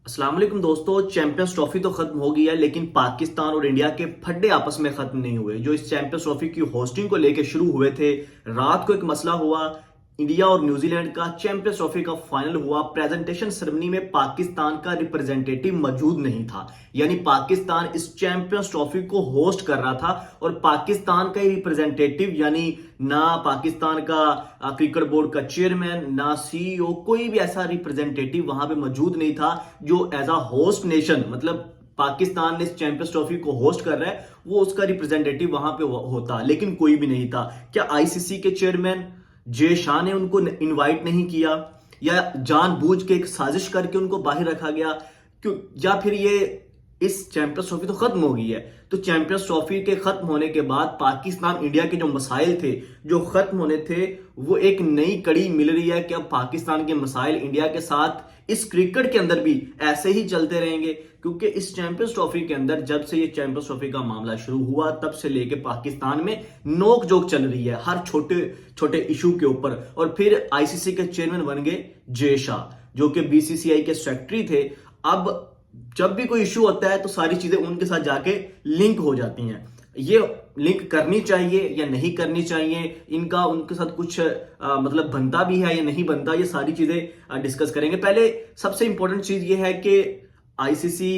अस्सलाम वालेकुम दोस्तों। चैंपियंस ट्रॉफी तो खत्म हो गई है, लेकिन पाकिस्तान और इंडिया के फड्डे आपस में खत्म नहीं हुए। जो इस चैंपियंस ट्रॉफी की होस्टिंग को लेकर शुरू हुए थे, रात को एक मसला हुआ। इंडिया और न्यूजीलैंड का चैंपियंस ट्रॉफी का फाइनल हुआ। प्रेजेंटेशन सेरेमनी में पाकिस्तान का रिप्रेजेंटेटिव मौजूद नहीं था, यानी पाकिस्तान इस चैंपियंस ट्रॉफी को होस्ट कर रहा था और पाकिस्तान का ही रिप्रेजेंटेटिव, यानी ना पाकिस्तान का क्रिकेट बोर्ड का चेयरमैन, ना सीईओ, कोई भी ऐसा रिप्रेजेंटेटिव वहां पे मौजूद नहीं था जो एज अ होस्ट नेशन, मतलब पाकिस्तान ने इस चैंपियंस ट्रॉफी को होस्ट कर रहा है, वो उसका रिप्रेजेंटेटिव वहां पे होता, लेकिन कोई भी नहीं था। क्या आईसीसी के चेयरमैन जे शाह ने उनको इनवाइट नहीं किया, या जानबूझ के एक साजिश करके उनको बाहर रखा गया? क्यों? या फिर ये इस चैंपियंस ट्रॉफी तो खत्म हो गई है, तो चैंपियंस ट्रॉफी के खत्म होने के बाद पाकिस्तान इंडिया के जो मसाइल थे, जो खत्म होने थे, वो एक नई कड़ी मिल रही है कि अब पाकिस्तान के मसाइल इंडिया के साथ इस क्रिकेट के अंदर भी ऐसे ही चलते रहेंगे। क्योंकि इस चैंपियंस ट्रॉफी के अंदर जब से ये चैंपियंस ट्रॉफी का मामला शुरू हुआ, तब से लेके पाकिस्तान में नोक जोक चल रही है हर छोटे छोटे इशू के ऊपर। और फिर आईसीसी के चेयरमैन बन गए जे शाह, जो कि बीसीसीआई के सेक्रेटरी थे। अब जब भी कोई इशू होता है तो सारी चीजें उनके साथ जाके लिंक हो जाती हैं। ये लिंक करनी चाहिए या नहीं करनी चाहिए, इनका उनके साथ कुछ मतलब बनता भी है या नहीं बनता, ये सारी चीजें डिस्कस करेंगे। पहले सबसे इंपॉर्टेंट चीज ये है कि आईसीसी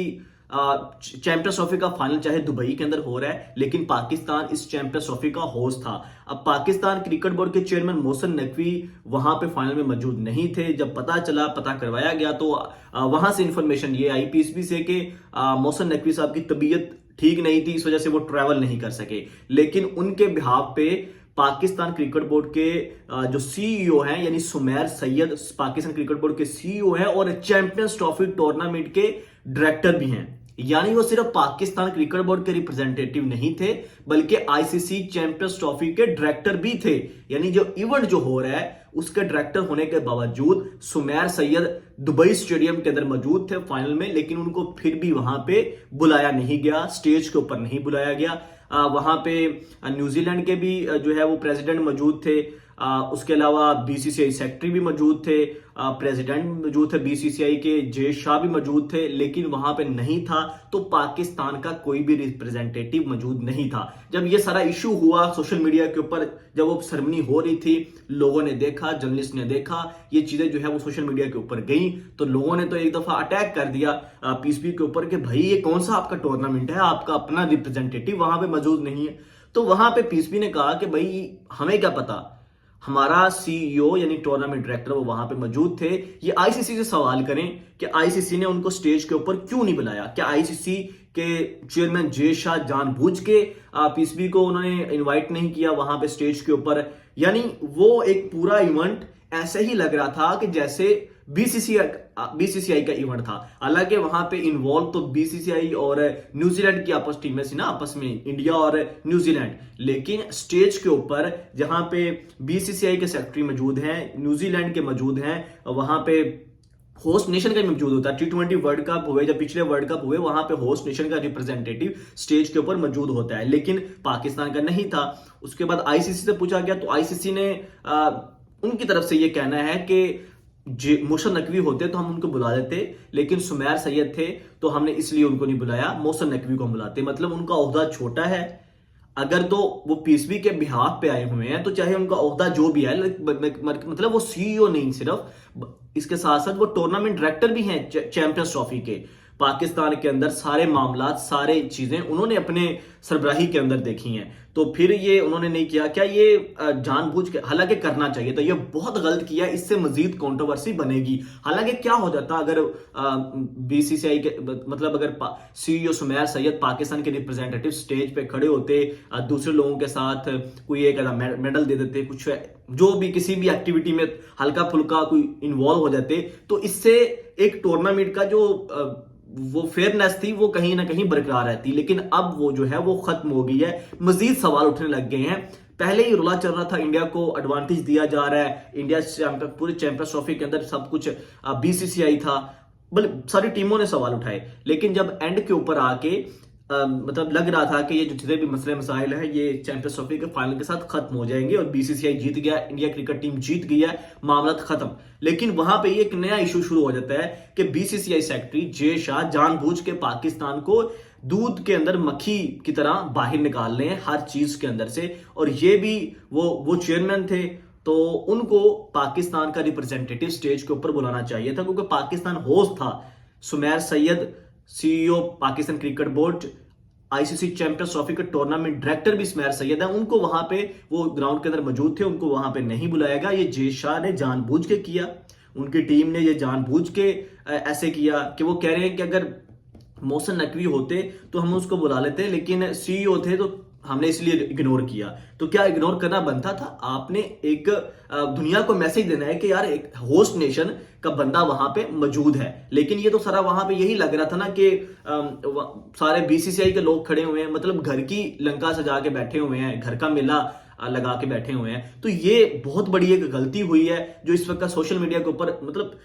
चैंपियंस ट्रॉफी का फाइनल चाहे दुबई के अंदर हो रहा है, लेकिन पाकिस्तान इस चैंपियंस ट्रॉफी का होस्ट था। अब पाकिस्तान क्रिकेट बोर्ड के चेयरमैन मोहसिन नकवी वहां पे फाइनल में मौजूद नहीं थे। जब पता करवाया गया तो वहां से इंफॉर्मेशन ये आई पीएसबी से कि मोहसिन नकवी साहब की तबीयत ठीक नहीं थी, इस वजह से वो ट्रैवल नहीं कर सके। लेकिन उनके बिहाफ पे पाकिस्तान क्रिकेट बोर्ड के जो सीईओ हैं, यानी सुमेर सैयद पाकिस्तान क्रिकेट बोर्ड के सीईओ हैं और चैंपियंस ट्रॉफी टूर्नामेंट के डायरेक्टर भी हैं। यानी वो सिर्फ पाकिस्तान क्रिकेट बोर्ड के रिप्रेजेंटेटिव नहीं थे, बल्कि आईसीसी चैंपियंस ट्रॉफी के डायरेक्टर भी थे। यानी जो इवेंट जो हो रहा है उसके डायरेक्टर होने के बावजूद सुमेर सैयद दुबई स्टेडियम के अंदर मौजूद थे फाइनल में, लेकिन उनको फिर भी वहां पे बुलाया नहीं गया, स्टेज के ऊपर नहीं बुलाया गया। वहां पे न्यूजीलैंड के भी जो है वो प्रेसिडेंट मौजूद थे। उसके अलावा बीसीसीआई सेक्रेटरी भी मौजूद थे, प्रेसिडेंट मौजूद थे बीसीसीआई के, जे शाह भी मौजूद थे, लेकिन वहां पे नहीं था। तो पाकिस्तान का कोई भी रिप्रेजेंटेटिव मौजूद नहीं था। जब ये सारा इशू हुआ सोशल मीडिया के ऊपर, जब वो सेरेमनी हो रही थी, लोगों ने देखा, जर्नलिस्ट ने देखा, ये चीजें जो है वो सोशल मीडिया के ऊपर गई, तो लोगों ने तो एक दफा अटैक कर दिया पीएसबी के ऊपर कि भाई ये कौन सा आपका टूर्नामेंट है, आपका अपना रिप्रेजेंटेटिव वहां पे मौजूद नहीं है। तो वहां पे पीएसबी ने कहा कि भाई हमें क्या पता, हमारा सीईओ यानी टूर्नामेंट डायरेक्टर वो वहां पे मौजूद थे। ये आईसीसी से सवाल करें कि आईसीसी ने उनको स्टेज के ऊपर क्यों नहीं बुलाया। क्या आईसीसी के चेयरमैन जे शाह जानबूझ के पीएसबी को उन्होंने इनवाइट नहीं किया वहां पे स्टेज के ऊपर? यानी वो एक पूरा इवेंट ऐसे ही लग रहा था कि जैसे बीसीसीआई का इवेंट था। हालांकि वहां पे इन्वॉल्व तो बीसीसीआई और न्यूजीलैंड की आपस टीमें थी ना, आपस में इंडिया और न्यूजीलैंड। लेकिन स्टेज के ऊपर जहां पे बीसीसीआई के सेक्रेटरी मौजूद हैं, न्यूजीलैंड के मौजूद हैं, वहां पे होस्ट नेशन का मौजूद होता है। T20 वर्ल्ड कप हुए, जब पिछले वर्ल्ड कप हुए, वहां पे होस्ट नेशन का रिप्रेजेंटेटिव स्टेज के ऊपर मौजूद होता है, लेकिन पाकिस्तान का नहीं था। उसके बाद आईसीसी से पूछा गया, तो आईसीसी ने उनकी तरफ से यह कहना है कि मोहसिन नकवी होते तो हम उनको बुला देते, लेकिन सुमेर सैयद थे तो हमने इसलिए उनको नहीं बुलाया, मोहसिन नकवी को हम बुलाते। मतलब उनका ओहदा छोटा है। अगर तो वो पीएसबी के बिहाफ पे आए हुए हैं, तो चाहे उनका ओहदा जो भी है, मतलब वो सीईओ नहीं सिर्फ, इसके साथ साथ वो टूर्नामेंट डायरेक्टर भी हैं चैंपियंस ट्रॉफी के। पाकिस्तान के अंदर सारे मामला, सारे चीजें उन्होंने अपने सरबराही के अंदर देखी हैं, तो फिर ये उन्होंने नहीं किया। क्या ये जानबूझ के? हालांकि करना चाहिए, तो ये बहुत गलत किया, इससे मजीद कंट्रोवर्सी बनेगी। हालांकि क्या हो जाता अगर बीसीसीआई के मतलब अगर सीईओ सुमेर सैयद पाकिस्तान के रिप्रेजेंटेटिव स्टेज पे खड़े होते, दूसरे लोगों के साथ कोई एक मेडल दे देते, कुछ जो भी किसी भी एक्टिविटी में हल्का फुल्का कोई इन्वॉल्व हो जाते, तो इससे एक टूर्नामेंट का जो वो फेयरनेस थी वो कहीं ना कहीं बरकरार रहती। लेकिन अब वो जो है वो खत्म हो गई है, मजीद सवाल उठने लग गए हैं। पहले ही रुला चल रहा था, इंडिया को एडवांटेज दिया जा रहा है, इंडिया पूरे चैंपियंस ट्रॉफी के अंदर सब कुछ बीसीसीआई था, बल्कि सारी टीमों ने सवाल उठाए। लेकिन जब एंड के ऊपर आके मतलब लग रहा था कि ये जो जितने भी मसले मसाइल हैं ये चैंपियंस ट्रॉफी के फाइनल के साथ खत्म हो जाएंगे और बीसीसीआई जीत गया, इंडिया क्रिकेट टीम जीत गई है, मामला खत्म। लेकिन वहां पे एक नया इशू शुरू हो जाता है कि बीसीसीआई सेक्रेटरी जय शाह जानबूझ के पाकिस्तान को दूध के अंदर मक्खी की तरह बाहर निकाल रहे हैं हर चीज के अंदर से। और ये भी वो चेयरमैन थे, तो उनको पाकिस्तान का रिप्रेजेंटेटिव स्टेज के ऊपर बुलाना चाहिए था, क्योंकि पाकिस्तान होस्ट था। Sumer Syed, CEO Pakistan cricket board, ICC champions trophy के टूर्नामेंट डायरेक्टर भी सुमेर सैयद है, उनको वहां पे वो ग्राउंड के अंदर मौजूद थे, उनको वहां पे नहीं बुलाया गया। ये जय शाह ने जानबूझ के किया, उनकी टीम ने ये जानबूझ के ऐसे किया कि वो कह रहे हैं कि अगर मोहसिन नकवी होते तो हम उसको बुला लेते, लेकिन सीईओ थे तो हमने इसलिए इग्नोर किया। तो क्या इग्नोर करना बनता था? आपने एक दुनिया को मैसेज देना है कि यार एक होस्ट नेशन का बंदा वहां पे मौजूद है। लेकिन ये तो सारा वहां पे यही लग रहा था ना कि सारे बीसीसीआई के लोग खड़े हुए हैं, मतलब घर की लंका सजा के बैठे हुए हैं, घर का मेला लगा के बैठे हुए हैं। तो ये बहुत बड़ी एक गलती हुई है जो इस वक्त सोशल मीडिया के ऊपर, मतलब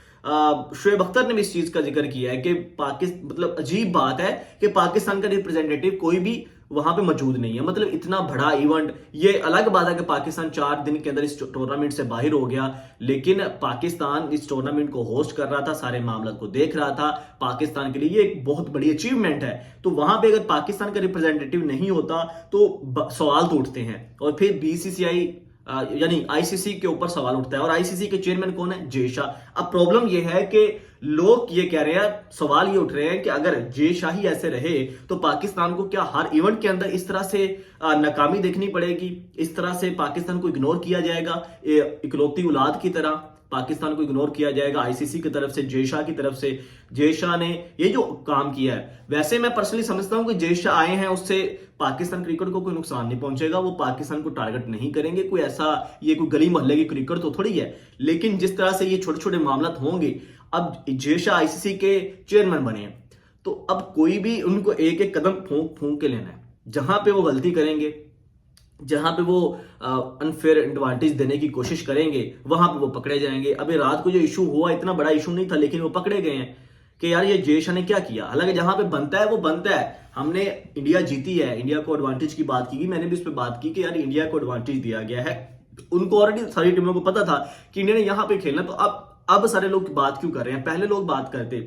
शोएब अख्तर ने भी इस चीज का जिक्र किया है कि मतलब अजीब बात है कि पाकिस्तान का रिप्रेजेंटेटिव कोई भी वहां पे मौजूद नहीं है। मतलब इतना बड़ा इवेंट, ये अलग बात है कि पाकिस्तान 4 दिन के अंदर इस टूर्नामेंट से बाहर हो गया, लेकिन पाकिस्तान इस टूर्नामेंट को होस्ट कर रहा था, सारे मामलों को देख रहा था। पाकिस्तान के लिए ये एक बहुत बड़ी अचीवमेंट है। तो वहां पे अगर पाकिस्तान का रिप्रेजेंटेटिव नहीं होता तो सवाल तो उठते हैं, और फिर बीसीसीआई यानी आईसीसी के ऊपर सवाल उठता है। और आईसीसी के चेयरमैन कौन है? जय शाह। अब प्रॉब्लम यह है कि लोग ये कह रहे हैं, सवाल ये उठ रहे हैं कि अगर जय शाह ही ऐसे रहे तो पाकिस्तान को क्या हर इवेंट के अंदर इस तरह से नाकामी देखनी पड़ेगी, इस तरह से पाकिस्तान को इग्नोर किया जाएगा, इकलौती औलाद की तरह पाकिस्तान को इग्नोर किया जाएगा आईसीसी की तरफ से, जय शाह की तरफ से। जय शाह ने ये जो काम किया है, वैसे मैं पर्सनली समझता हूं कि जय शाह आए हैं उससे पाकिस्तान क्रिकेट को कोई नुकसान नहीं पहुंचेगा, वो पाकिस्तान को टारगेट नहीं करेंगे। कोई ऐसा ये कोई गली मोहल्ले की क्रिकेट तो थोड़ी है। लेकिन जिस तरह से ये छोटे छोटे मामला होंगे, अब जय शाह आईसीसी के चेयरमैन बने हैं, तो अब कोई भी उनको एक एक कदम फूंक फूंक के लेना है। जहां पे वो गलती करेंगे, जहां पे वो अनफेयर एडवांटेज देने की कोशिश करेंगे, वहां पे वो पकड़े जाएंगे। अभी रात को जो इशू हुआ इतना बड़ा इशू नहीं था, लेकिन वो पकड़े गए हैं कि यार ये जय शाह ने क्या किया। हालांकि जहां पे बनता है वो बनता है। हमने इंडिया जीती है, इंडिया को एडवांटेज की बात की, मैंने भी इस पर बात की कि यार इंडिया को एडवांटेज दिया गया है। उनको ऑलरेडी सारी टीमों को पता था कि इंडिया ने यहां पे खेलना, तो अब सारे लोग बात क्यों कर रहे हैं? पहले लोग बात करते,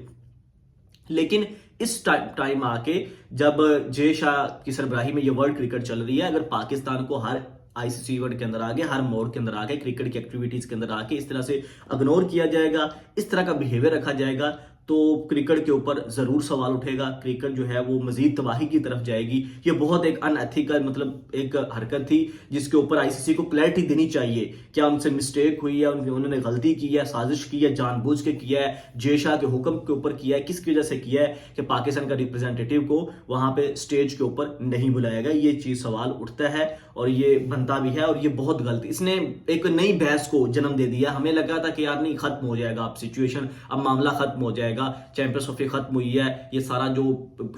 लेकिन इस टाइम आके जब जय शाह की सरबराही में ये वर्ल्ड क्रिकेट चल रही है, अगर पाकिस्तान को हर आईसीसी इवेंट के अंदर आगे, हर मोड के अंदर आके, क्रिकेट की एक्टिविटीज के अंदर आके इस तरह से इग्नोर किया जाएगा, इस तरह का बिहेवियर रखा जाएगा, तो क्रिकेट के ऊपर जरूर सवाल उठेगा। क्रिकेट जो है वो मजीद तबाही की तरफ जाएगी। ये बहुत एक अनएथिकल, मतलब एक हरकत थी जिसके ऊपर आईसीसी को क्लैरिटी देनी चाहिए। क्या उनसे मिस्टेक हुई है, उन्होंने गलती की है, साजिश की है, जानबूझ के किया है, जय शाह के हुक्म के ऊपर किया है, किसकी वजह से किया है कि पाकिस्तान का रिप्रेजेंटेटिव को वहां पे स्टेज के ऊपर नहीं बुलाया गया। ये चीज सवाल उठता है और ये बनता भी है, और ये बहुत गलत, इसने एक नई बहस को जन्म दे दिया। हमें लगा था कि यार नहीं, खत्म हो जाएगा अब सिचुएशन, अब मामला खत्म हो जाएगा, चैंपियंस ट्रॉफी खत्म हुई है, ये सारा जो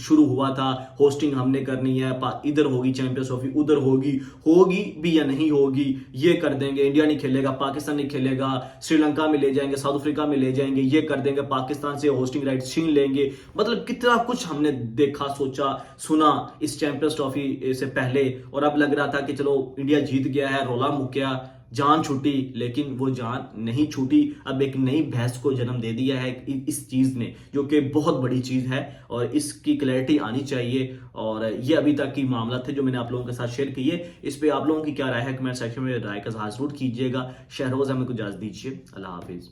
शुरू हुआ था होस्टिंग हमने करनी है, इधर होगी चैंपियंस ट्रॉफी, उधर होगी भी या नहीं होगी, ये कर देंगे, इंडिया नहीं खेलेगा, पाकिस्तान नहीं खेलेगा, श्रीलंका में ले जाएंगे, साउथ अफ्रीका में ले जाएंगे, ये कर देंगे, पाकिस्तान से होस्टिंग राइट छीन लेंगे। मतलब कितना कुछ हमने देखा, सोचा, सुना इस चैंपियंस ट्रॉफी से पहले, और अब लग रहा था कि चलो इंडिया जीत गया है, रोला मुक गया, जान छूटी, लेकिन वो जान नहीं छूटी। अब एक नई बहस को जन्म दे दिया है इस चीज ने, जो कि बहुत बड़ी चीज है और इसकी क्लैरिटी आनी चाहिए। और ये अभी तक की मामला थे जो मैंने आप लोगों के साथ शेयर किए। इस पे आप लोगों की क्या राय है, कमेंट सेक्शन में राय का इजहार जरूर कीजिएगा। शहरोज हमें को इजाजत दीजिए। अल्लाह हाफिज।